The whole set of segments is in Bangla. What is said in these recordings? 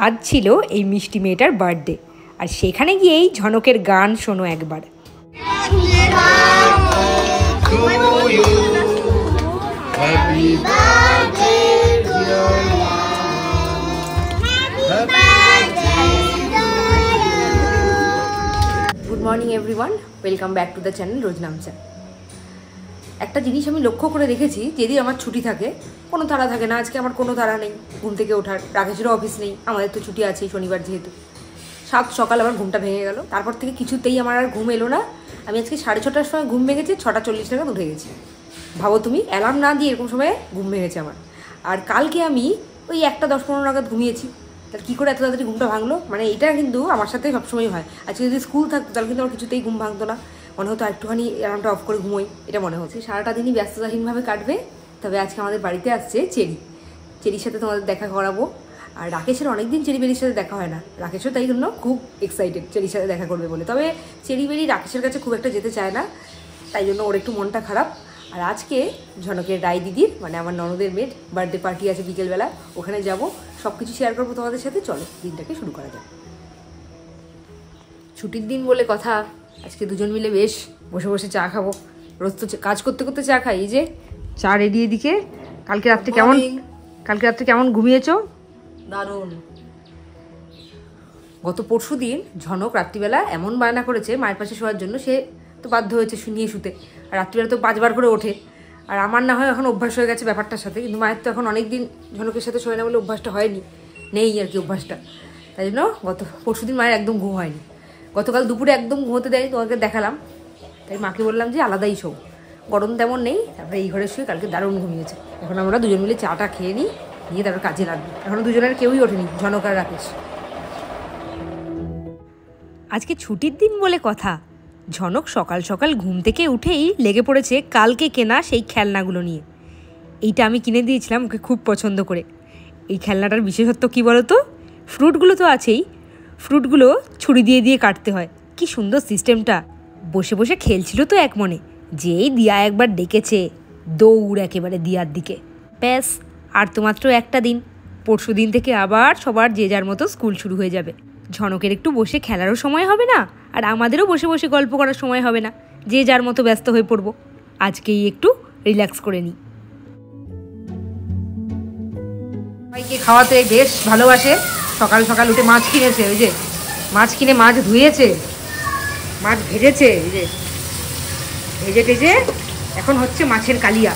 আজ ছিল এই মিষ্টি মেয়েটার বার্থডে, আর সেখানে গিয়েই ঝনকের গান শোনো একবার। Good morning everyone, welcome back to the channel Roznamcha. একটা জিনিস আমি লক্ষ্য করে দেখেছি, যদি আমার ছুটি থাকে, কোনো তাড়া থাকে না। আজকে আমার কোনো তাড়া নেই ঘুম থেকে ওঠার, রাকেশেরও অফিস নেই, আমাদের তো ছুটি আছেই শনিবার যেহেতু। সকাল আমার ঘুমটা ভেঙে গেল, তারপর থেকে কিছুতেই আমার আর ঘুম এলো না। আমি আজকে 6:30টার সময় ঘুম ভেঙেছি, 6:40 নাগাদ উঠে গেছি। ভাবো তুমি, অ্যালার্ম না দিয়ে এরকম সময়ে ঘুম ভেঙেছে আমার। আর কালকে আমি ওই 1:10-15 নাগাদ ঘুমিয়েছি। তাহলে কী করে এত তাড়াতাড়ি ঘুমটা ভাঙলো? মানে এটা কিন্তু আমার সাথে সবসময় হয়। আজকে যদি স্কুল থাকতো তাহলে কিন্তু আমার কিছুতেই ঘুম ভাঙতো না, মনে হতো একটুখানি অ্যালার্মটা অফ করে ঘুমোই, এটা মনে হচ্ছে। সারাটা দিনই ব্যস্ততাহীনভাবে কাটবে। তবে আজকে আমাদের বাড়িতে আসছে চেরির সাথে তোমাদের দেখা করাবো। আর রাকেশের অনেকদিন চেরিবেরির সাথে দেখা হয় না, রাকেশও তাই জন্য খুব এক্সাইটেড চেরির সাথে দেখা করবে বলে। তবে চেরিবেরি রাকেশের কাছে খুব একটা যেতে চায় না, তাই জন্য ওর একটু মনটা খারাপ। আর আজকে ঝনকের রায় দিদির, মানে আমার ননদের মেয়ের বার্থডে পার্টি আছে বিকেলবেলা, ওখানে যাব, সব কিছু শেয়ার করবো তোমাদের সাথে। চলো দিনটাকে শুরু করা যাক। ছুটির দিন বলে কথা, আজকে দুজন মিলে বেশ বসে বসে চা খাবো। রোজ তো কাজ করতে করতে চা খাই। এই যে চা রেডি এদিকে। কালকে রাত্রে কেমন ঘুমিয়েছো? দারুণ। গত পরশু দিন ঝনক রাত্রিবেলা এমন বায়না করেছে মায়ের পাশে শোয়ার জন্য, সে তো বাধ্য হয়েছে নিয়ে শুতে। আর রাত্রিবেলা তো 5 বার করে ওঠে। আর আমার না হয় এখন অভ্যাস হয়ে গেছে ব্যাপারটার সাথে, কিন্তু মায়ের তো এখন অনেক দিন ঝনকের সাথে শোয় না বলে অভ্যাসটা হয়নি, নেই আর কি অভ্যাসটা। তাই জন্য গত পরশু দিন মায়ের একদম ঘুম হয়নি। গতকাল দুপুরে একদম ঘুমোতে দেয়নি, তোমাকে দেখালাম। তাই মাকে বললাম যে আলাদাই শো, গরম তেমন নেই। তারপরে এই ঘরে শুয়ে কালকে দারুণ ঘুমিয়েছে। এখন আমরা দুজন মিলে চাটা খেয়ে নিই, নিয়ে তারপর কাজে লাগবে। এখনও দুজনের কেউই ওঠেনি, ঝনক আর রাকেশ। আজকে ছুটির দিন বলে কথা, ঝনক সকাল সকাল ঘুম থেকে উঠেই লেগে পড়েছে কালকে কেনা সেই খেলনাগুলো নিয়ে। এইটা আমি কিনে দিয়েছিলাম ওকে খুব পছন্দ করে। এই খেলনাটার বিশেষত্ব কী বলো তো? ফ্রুটগুলো তো আছেই, ফ্রুটগুলো ছুরি দিয়ে দিয়ে কাটতে হয়। কি সুন্দর সিস্টেমটা। বসে বসে খেলছিল তো এক মনে, যেই দিয়া একবার ডেকেছে, দৌড় একেবারে দিয়ার দিকে। ব্যাস, আর তো মাত্র একটা দিন, পরশু দিন থেকে আবার সবার যে যার মতো স্কুল শুরু হয়ে যাবে। ঝনকের একটু বসে খেলারও সময় হবে না, আর আমাদেরও বসে বসে গল্প করার সময় হবে না, যে যার মতো ব্যস্ত হয়ে পড়বো। আজকেই একটু রিল্যাক্স করে নিই। সবাইকে খাওয়াতে বেশ ভালোবাসে। সকাল সকাল উঠে মাছ কিনেছে, ওই যে মাছ কিনে মাছ ধুয়েছে, মাছ ভেজেছে, এই যে ভেজে টেজে এখন হচ্ছে মাছের কালিয়া।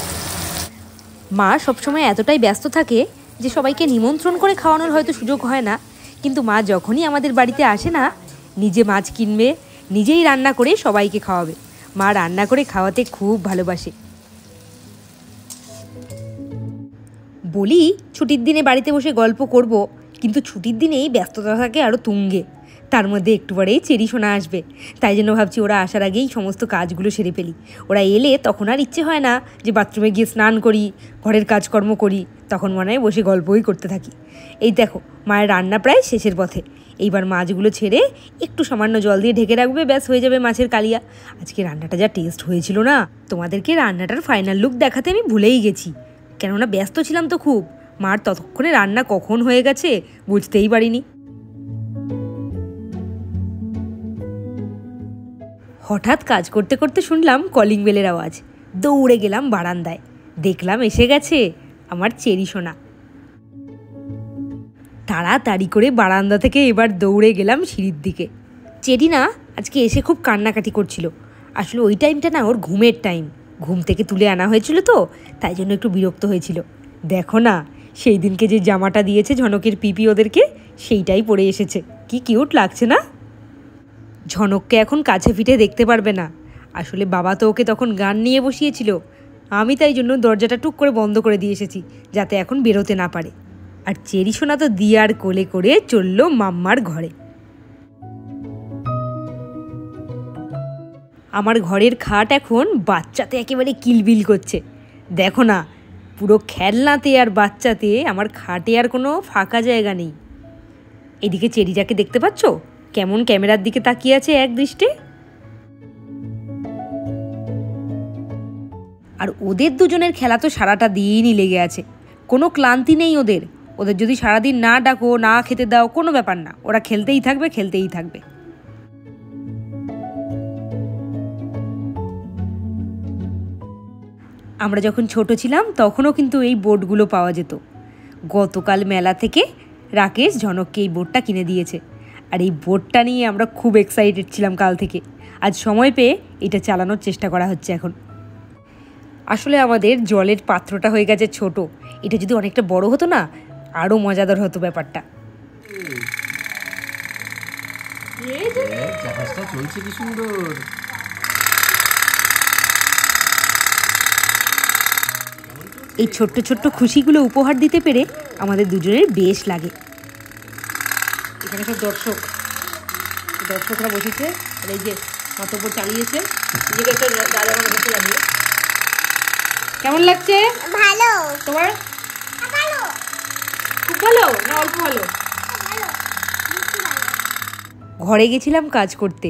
মা সবসময় এতটাই ব্যস্ত থাকে যে সবাইকে নিমন্ত্রণ করে খাওয়ানোর হয়তো সুযোগ হয় না, কিন্তু মা যখনই আমাদের বাড়িতে আসে না, নিজে মাছ কিনবে, নিজেই রান্না করে সবাইকে খাওয়াবে। মা রান্না করে খাওয়াতে খুব ভালোবাসে। বলি ছুটির দিনে বাড়িতে বসে গল্প করব, কিন্তু ছুটির দিনেই ব্যস্ততা থাকে আরও তুঙ্গে। তার মধ্যে একটু পরেই চেরি শোনা আসবে, তাই জন্য ভাবছি ওরা আসার আগেই সমস্ত কাজগুলো সেরে ফেলি। ওরা এলে তখন আর ইচ্ছে হয় না যে বাথরুমে গিয়ে স্নান করি, ঘরের কাজকর্ম করি, তখন মনে হয় বসে গল্পই করতে থাকি। এই দেখো মায়ের রান্না প্রায় শেষের পথে। এইবার মাছগুলো ছেড়ে একটু সামান্য জল দিয়ে ঢেকে রাখবে, ব্যাস হয়ে যাবে মাছের কালিয়া। আজকে রান্নাটা যা টেস্ট হয়েছিল না, তোমাদেরকে রান্নাটার ফাইনাল লুক দেখাতে আমি ভুলেই গেছি, কেননা ব্যস্ত ছিলাম তো খুব। মার ততক্ষণে রান্না কখন হয়ে গেছে বুঝতেই পারিনি। হঠাৎ কাজ করতে করতে শুনলাম কলিং বেলের আওয়াজ। দৌড়ে গেলাম বারান্দায়, দেখলাম এসে গেছে আমার চেরি সোনা। তাড়াতাড়ি করে বারান্দা থেকে এবার দৌড়ে গেলাম সিঁড়ির দিকে। চেরি না আজকে এসে খুব কান্নাকাটি করছিল। আসলে ওই টাইমটা না ওর ঘুমের টাইম, ঘুম থেকে তুলে আনা হয়েছিল তো, তাই জন্য একটু বিরক্ত হয়েছিল। দেখো না, সেই দিনকে যে জামাটা দিয়েছে ঝনকের পিপি ওদেরকে, সেইটাই পরে এসেছে। কি কিউট লাগছে না? ঝনককে এখন কাছে ফিটে দেখতে পারবে না। আসলে বাবা তো ওকে তখন গান নিয়ে বসিয়েছিল, আমি তাই জন্য দরজাটা টুক করে বন্ধ করে দিয়ে এসেছি, যাতে এখন বেরোতে না পারে। আর চেরি সোনা তো দিয়ার কোলে করে চলল মাম্মার ঘরে। আমার ঘরের খাট এখন বাচ্চাতে একেবারে কিলবিল করছে। দেখো না, পুরো খেলনাতে আর বাচ্চাতে আমার খাটে আর কোনো ফাঁকা জায়গা নেই। এদিকে চেরিটাকে দেখতে পাচ্ছ কেমন ক্যামেরার দিকে তাকিয়ে আছে এক দৃষ্টে। আর ওদের দুজনের খেলা তো সারাটা দিনই লেগে আছে, কোনো ক্লান্তি নেই ওদের। ওদের যদি সারাদিন না ডাকো, না খেতে দাও, কোনো ব্যাপার না, ওরা খেলতেই থাকবে, খেলতেই থাকবে। আমরা যখন ছোট ছিলাম তখনও কিন্তু এই বোটগুলো পাওয়া যেত। গতকাল মেলা থেকে রাকেশ ঝনককে এই বোটটা কিনে দিয়েছে, আর এই বোটটা নিয়ে আমরা খুব এক্সাইটেড ছিলাম কাল থেকে। আজ সময় পেয়ে এটা চালানোর চেষ্টা করা হচ্ছে এখন। আসলে আমাদের জলের পাত্রটা হয়ে গেছে ছোট, এটা যদি অনেকটা বড় হতো না আরও মজাদার হতো ব্যাপারটা। জাহাজটা চলছে কি সুন্দর। এই ছোট্ট ছোট্ট খুশিগুলো উপহার দিতে পেরে আমাদের দুজনের বেশ লাগে। এখানে সব দর্শকরা বসেছে, আর এই যে মাতব্বর চালিয়েছে, নিজেকে একটা দাদা আমার কাছে দাঁড়িয়ে। কেমন লাগছে? ভালো। তোমার? ভালো। খুব ভালো না অল্প ভালো? ভালো। ঘরে গেছিলাম কাজ করতে,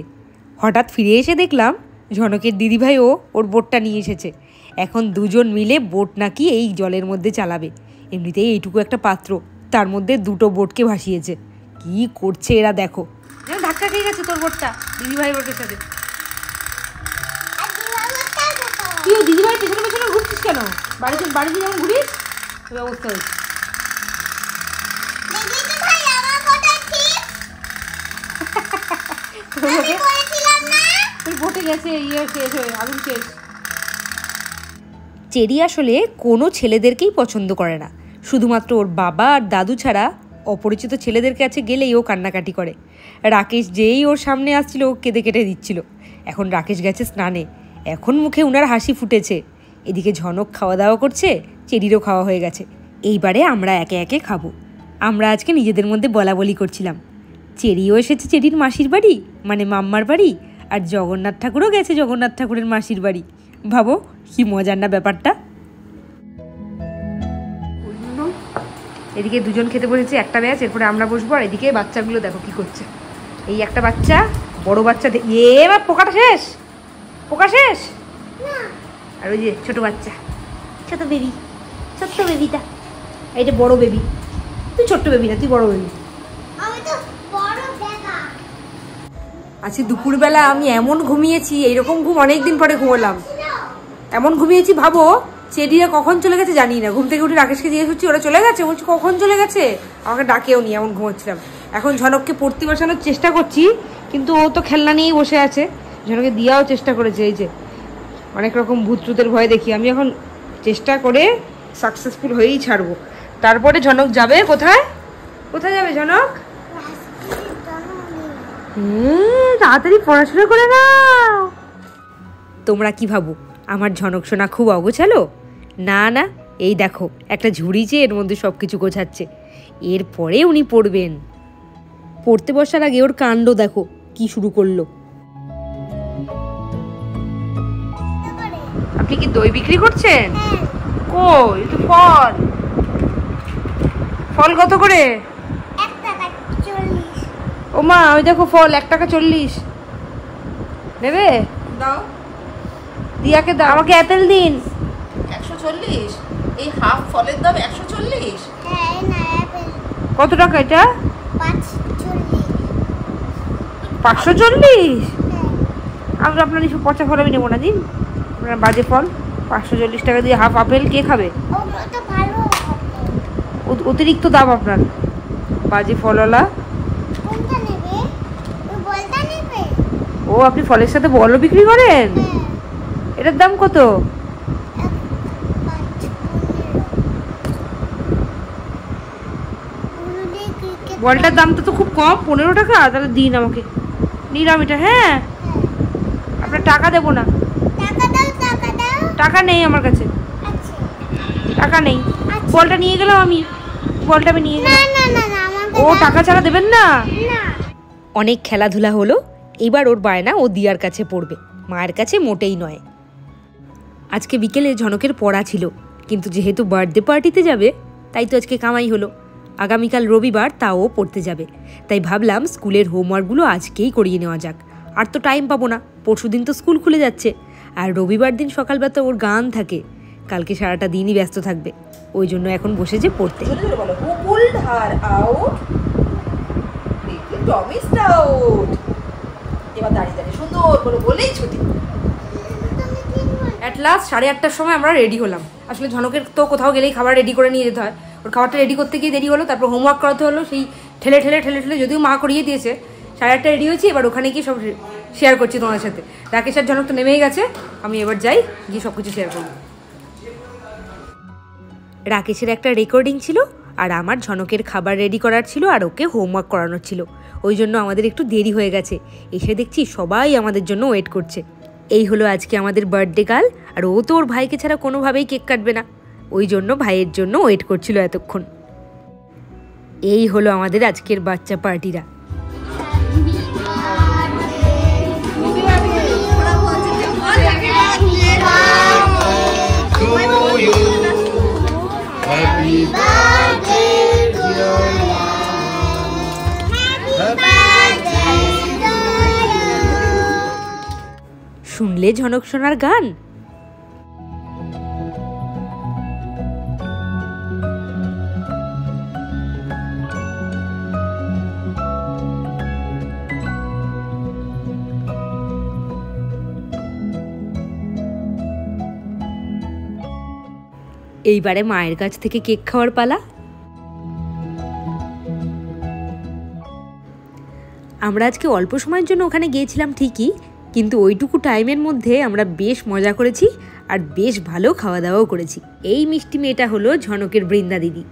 হঠাৎ ফিরে এসে দেখলাম ঝনকের দিদিভাইও ওর বোটটা নিয়ে এসেছে। এখন দুজন মিলে বোট নাকি এই জলের মধ্যে চালাবে। এমনিতেই এইটুকু একটা পাত্র, তার মধ্যে দুটো বোটকে ভাসিয়েছে। কি করছে এরা দেখো। ধাক্কা খেয়ে গেছে তোর বোটটা দিদিভাই বোটের সাথে। তুই দিদিভাই পেছনে পেছনে ঘুরছিস কেন? বাড়িতে যেমন ঘুরিস ওই অবস্থা হয়েছে। বোটে গেছে শেষ হয়ে আগুন শেষ। চেরি আসলে কোনো ছেলেদেরকেই পছন্দ করে না, শুধুমাত্র ওর বাবা আর দাদু ছাড়া অপরিচিত ছেলেদের কাছে গেলেই ও কান্নাকাটি করে। রাকেশ যেই ওর সামনে আসছিল ও কেঁদে কেটে দিচ্ছিল। এখন রাকেশ গেছে স্নানে, এখন মুখে উনার হাসি ফুটেছে। এদিকে ঝনক খাওয়া দাওয়া করছে, চেরিরও খাওয়া হয়ে গেছে। এইবারে আমরা একে একে খাবো। আমরা আজকে নিজেদের মধ্যে বলাবলি করছিলাম। চেরিও এসেছে চেরির মাসির বাড়ি, মানে মাম্মার বাড়ি, আর জগন্নাথ ঠাকুরও গেছে জগন্নাথ ঠাকুরের মাসির বাড়ি। ভাবো কি মজার না ব্যাপারটা। এদিকে দুজন খেতে বসেছে, একটা ব্যাচ, এরপরে আমরা বসবো। আর এদিকে বাচ্চাগুলো দেখো কি করছে। এই একটা বাচ্চা, বড় বাচ্চা, এবার পোকাটা শেষ, পোকা শেষ। আর ওই যে ছোট বাচ্চা, ছোট বেবি, ছোট্ট বেবিটা, এইটা বড় বেবি। তুই ছোট্ট বেবি না, তুই বড় বেবি। আজকে দুপুরবেলা আমি এমন ঘুমিয়েছি, এইরকম ঘুম অনেকদিন পরে ঘুমোলাম। এমন ঘুমিয়েছি ভাবো, চেরিরা কখন চলে গেছে জানি না। ঘুম থেকে উঠে রাকেশকে জিজ্ঞেস করছি ওরা চলে গেছে, বলছি কখন চলে গেছে, আমাকে ডাকেও নি, এমন ঘুমোচ্ছিলাম। এখন ঝনককে পড়তে বসানোর চেষ্টা করছি, কিন্তু ও তো খেলনা নিয়েই বসে আছে। ঝনককে দিয়াও চেষ্টা করেছে, এই যে অনেক রকম ভূতটুতের ভয় দেখি আমি। এখন চেষ্টা করে সাকসেসফুল হয়েই ছাড়বো। তারপরে ঝনক যাবে কোথায়? কোথায় যাবে ঝনক? তাড়াতাড়ি পড়াশোনা করে নাও। তোমরা কি ভাবো আমার ঝনক সোনা খুব অগোছালো? না না, এই দেখো একটা ঝুড়ি চেয়ে এর মধ্যে সব কিছু গোছাচ্ছে। এরপরে উনি পড়বেন। পড়তে বসার আগে ওর কাণ্ড দেখো কি শুরু করলো। আপনি কি দই বিক্রি করছেন? কই তো ফল, ফল কত করে? ও মা ওই দেখো ফল 1 টাকা 40। নেবে? দাও, দিয়াকে দাও। আমাকে অ্যাপেল দিন। 140? এই হাফ ফলের দাম 140? কত টাকা এটা? 540। আমি আপনার এইসব পচা ফল আমি নেবো না, দিন। আপনার বাজে ফল 540 টাকা দিয়ে হাফ আপেল কে খাবে? অতিরিক্ত দাম আপনার, বাজে ফলওয়ালা। ও আপনি ফলের সাথে বলও বিক্রি করেন? এটার দাম কত? বলটার দামটা তো খুব কম, 15 টাকা। তাহলে দিন আমাকে, নিলাম এটা। হ্যাঁ আপনার টাকা দেবো না, টাকা নেই আমার কাছে, টাকা নেই। বলটা নিয়ে গেলাম আমি, বলটা আমি নিয়ে গেলাম। ও টাকা ছাড়া দেবেন না? অনেক খেলাধুলা হলো, এবার ওর বায়না ও দিয়ার কাছে পড়বে, মায়ের কাছে মোটেই নয়। আজকে বিকেলে ঝনকের পড়া ছিল, কিন্তু যেহেতু বার্থডে পার্টিতে যাবে তাই তো আজকে কামাই হলো। আগামীকাল রবিবার, তাও পড়তে যাবে, তাই ভাবলাম স্কুলের হোমওয়ার্কগুলো আজকেই করিয়ে নেওয়া যাক। আর তো টাইম পাবো না, পরশু দিন তো স্কুল খুলে যাচ্ছে। আর রবিবার দিন সকালবেলা ওর গান থাকে, কালকে সারাটা দিনই ব্যস্ত থাকবে। ওই জন্য এখন বসেছে পড়তে। জোরে জোরে বলো, who pulled her out, Tommy is out. এবার দাঁড়িয়ে দাঁড়িয়ে সুন্দর করে বলেই ছুটি। অ্যাট লাস্ট 8:30টার সময় আমরা রেডি হলাম। আসলে ঝনকের তো কোথাও গেলেই খাবার রেডি করে নিয়ে যেতে হয়, ওর খাবারটা রেডি করতে গিয়ে দেরি হলো, তারপর হোমওয়ার্ক করাতে হলো, সেই ঠেলে ঠেলে ঠেলে ঠেলে যদিও মা করিয়ে দিয়েছে। 8:30 রেডি হয়েছি, এবার ওখানে গিয়ে সব শেয়ার করছি তোমার সাথে। রাকেশ আর ঝনক তো নেমেই গেছে, আমি এবার যাই গিয়ে সব কিছু শেয়ার করবো। রাকেশের একটা রেকর্ডিং ছিল আর আমার ঝনকের খাবার রেডি করার ছিল আর ওকে হোমওয়ার্ক করানোর ছিল, ওই জন্য আমাদের একটু দেরি হয়ে গেছে। এসে দেখছি সবাই আমাদের জন্য ওয়েট করছে। এই হলো আজকে আমাদের বার্থডে গার্ল, আর ও তো ওর ভাইকে ছাড়া কোনোভাবেই কেক কাটবে না, ওই জন্য ভাইয়ের জন্য ওয়েট করছিল এতক্ষণ। এই হলো আমাদের আজকের বাচ্চা পার্টিরা। Happy birthday, dear শুনলে ঝনক সোনার গান? এইবারে মায়ের কাছ থেকে কেক খাওয়ার পালা। আমরা আজকে অল্প সময়ের জন্য ওখানে গিয়েছিলাম ঠিকই, কিন্তু ওইটুকু টাইমের মধ্যে আমরা বেশ মজা করেছি আর বেশ ভালো খাওয়া দাওয়াও করেছি। এই মিষ্টি মেয়েটা হলো ঝনকের বৃন্দা দিদি।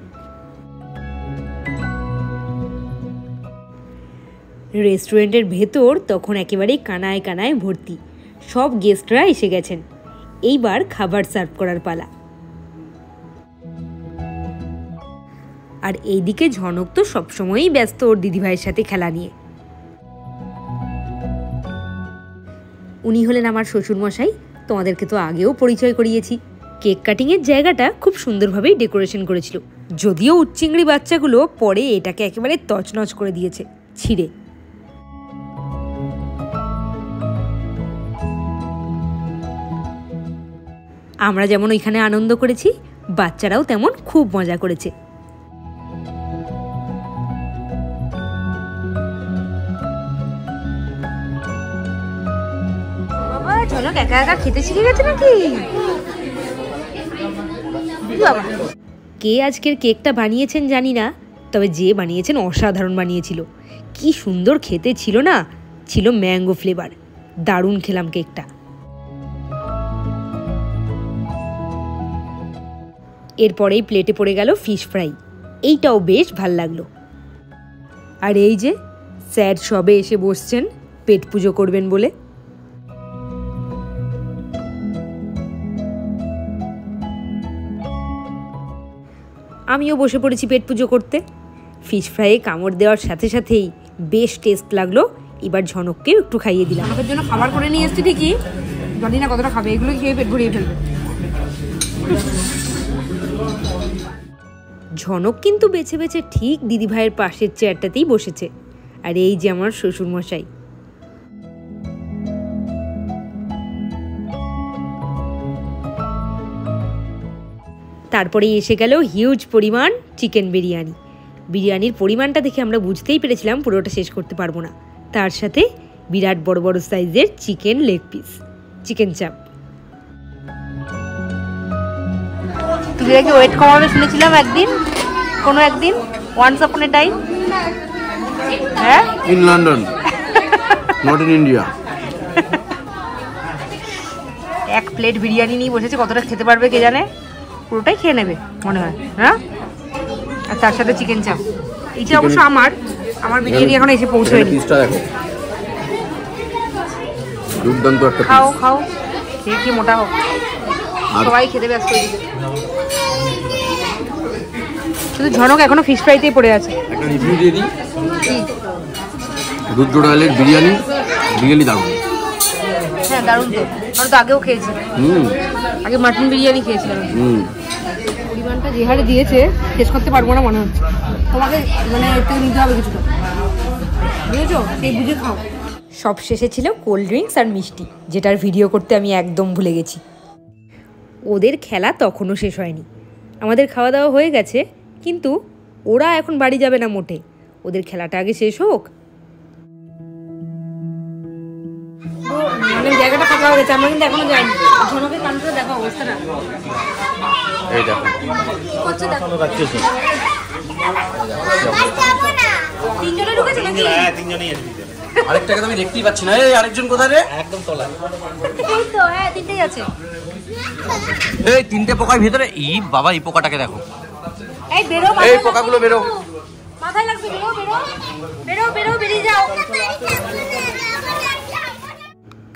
রেস্টুরেন্টের ভেতর তখন একেবারেই কানায় কানায় ভর্তি, সব গেস্টরা এসে গেছেন। এইবার খাবার সার্ভ করার পালা। আর এইদিকে ঝনক তো সবসময়ই ব্যস্ত ওর দিদিভাইয়ের সাথে খেলা নিয়ে। উনি হলেন আমার শ্বশুরমশাই, তোমাদেরকে তো আগেও পরিচয় করিয়েছি। কেক কাটিংয়ের জায়গাটা খুব সুন্দরভাবেই ডেকোরেশন করেছিল, যদিও উচ্চিংড়ি বাচ্চাগুলো পরে এটাকে একেবারে তছনছ করে দিয়েছে ছিঁড়ে। আমরা যেমন ওইখানে আনন্দ করেছি, বাচ্চারাও তেমন খুব মজা করেছে। ঝনক একা একা খেতে শিখে গেছে নাকি? কে আজকের কেকটা বানিয়েছেন জানি না, তবে যে বানিয়েছেন অসাধারণ বানিয়েছিল। কি সুন্দর খেতে ছিল না, ছিল ম্যাঙ্গো ফ্লেভার, দারুণ খেলাম কেকটা। এরপরেই প্লেটে পড়ে গেল ফিশ ফ্রাই, এইটাও বেশ ভাল লাগলো। আর এই যে স্যার সবে এসে বসছেন পেট পুজো করবেন বলে। আমিও বসে পড়েছি পেট পুজো করতে। ফিশ ফ্রাইয়ে কামড় দেওয়ার সাথে সাথেই বেশ টেস্ট লাগলো। এবার ঝনককেও একটু খাইয়ে দিলাম। আমাদের জন্য খাবার করে নিয়ে এসছি ঠিকই, জানি না কতটা খাবে, এগুলো খেয়ে পেট ভরিয়ে ফেলবে। ঝনক কিন্তু বেছে বেছে ঠিক দিদিভাইয়ের পাশের চেয়ারটাতেই বসেছে। আর এই যে আমার শ্বশুরমশাই। তারপরেই এসে গেল হিউজ পরিমাণ চিকেন বিরিয়ানি। বিরিয়ানির পরিমাণটা দেখে আমরা বুঝতেই পেরেছিলাম পুরোটা শেষ করতে পারবো না। তার সাথে বিরাট বড় বড় সাইজের চিকেন লেগ পিস, চিকেন চাপ। তুমি নাকি ওয়েট কমাবে শুনেছিলাম একদিন, কোনো একদিন, ওয়ান্স আপন এ টাইম। হ্যাঁ, in London, not in India. এক প্লেট বিরিয়ানি নিয়ে বসেছে, কতটা খেতে পারবে কে জানে, পুরোটাই খেয়ে নেবে মনে হয়। হ্যাঁ, আর তার সাথে চিকেন চাপ। এইটা অবশ্য আমার বিরিয়ানি এখন এসে পৌঁছয়নি। পিসটা দেখো, দুর্দান্ত একটা খাও খাও, খেয়ে খেয়ে মোটা হোক, সবাই খেতে ব্যস্ত হয়েছে। শুধু ঝনক এখনো ফিশ ফ্রাইতেই পড়ে আছে। একটা রিভিউ দিয়ে দিই, দুধ জোড়ালের বিরিয়ানি রিয়েলি দারুণ। হ্যাঁ দারুণ তো, আমি তো আগেও খেয়েছি, আগে মাটন বিরিয়ানি খেয়েছিলাম। পরিমাণটা যে হারে দিয়েছে শেষ করতে পারবো না মনে হচ্ছে। তোমাকে মানে একটু নিতে হবে কিছুটা, বুঝেছো, সেই বুঝে খাও। সব শেষে ছিল কোল্ড ড্রিঙ্কস আর মিষ্টি, যেটার ভিডিও করতে আমি একদম ভুলে গেছি। ওদের খেলা তখনও শেষ হয়নি, আমাদের খাওয়া দাওয়া হয়ে গেছে, কিন্তু ওরা এখন বাড়ি যাবে না মোটে, ওদের খেলাটা আগে শেষ হোক। মানে জায়গাটা ফাঁকা হয়ে গেছে, আমরা কিন্তু এখনো যাইনি। ঝনকের কানটা দেখো অবস্থাটা, এই দেখো করছে দেখো। তিনজনে ঢুকেছে নাকি? আরেকটাকে তো আমি দেখতেই পাচ্ছি না। এই আরেকজন কোথায় রে? একদম তলায়। এই তো, হ্যাঁ তিনটেই আছে। এই তিনটে পোকার ভিতরে এই বাবা, এই পোকাটাকে দেখো। এই বেরো, এই পোকাগুলো বেরো, মাথায় লাগবে, বেরো বেরো বেরো বেরো, বেরিয়ে যাও।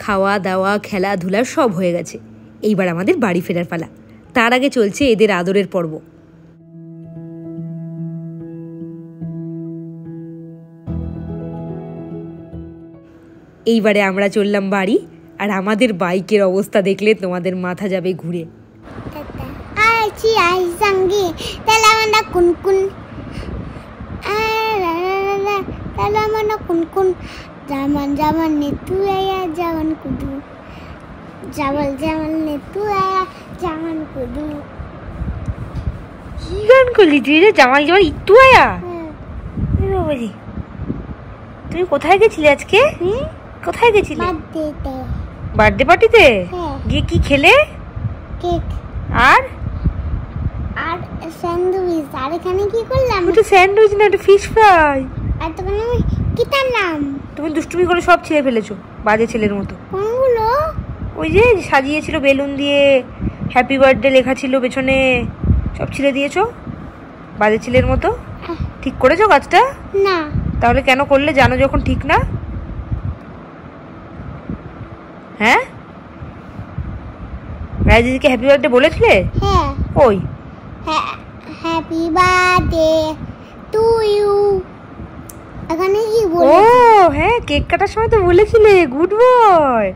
খাওয়া দাওয়া খেলাধুলা সব হয়ে গেছে, এইবার আমাদের বাড়ি ফেরার পালা। তার আগে চলছে এদের আদরের পর্ব। এইবারে আমরা চললাম বাড়ি, আর আমাদের বাইকের অবস্থা দেখলে তোমাদের মাথা যাবে ঘুরে। আছি আই সঙ্গে তেলামানা কুনকুন তেলামানা কুনকুন জামান জামান নে তু আয়া জামান কুদু জামাল জামাল নে তু আয়া জামান কুদু। কি গান করলি তুই রে? জামাই জামাই একটু আয়া। বাবাজি, তুমি কোথায় গেছিলে আজকে? কোথায় গেছিলে? বার্থডেতে। বার্থডে পার্টিতে? হ্যাঁ। গিয়ে কি খেলে? কেক আর আর স্যান্ডউইচ। আর এখানে কি করলাম? ওটা স্যান্ডউইচ না, ওটা ফিশ ফ্রাই। আর তখন আমি কি তার নাম? তুমি দুষ্টুমি করে সব ছিঁড়ে ফেলেছো, বাজে ছেলের মতো। কোনগুলো? ওই যে সাজিয়েছিল বেলুন দিয়ে, হ্যাপি বার্থডে লেখা ছিল পেছনে, সব ছিঁড়ে দিয়েছো বাজে ছেলের মতো। ঠিক করেছো কাজটা? না। তাহলে কেন করলে, জানো যখন ঠিক না? হ্যাঁ, রায়দিদিকে হ্যাপি বার্থডে বলেছিলে? হ্যাঁ। ওই হ্যাপি বার্থডে টু ইউ। এখানে কি ও বলে? হ্যাঁ, কেক কাটার সময় তো বলেছিলে। Good boy.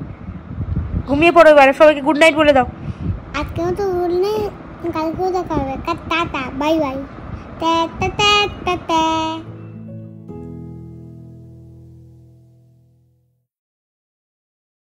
ঘুমিয়ে পড়ো এবারে, সবাইকে গুড নাইট বলে দাও। আজকেও তো বললে, কালকেও দেখা হবে। Tata, bye bye. টা টা টা টা।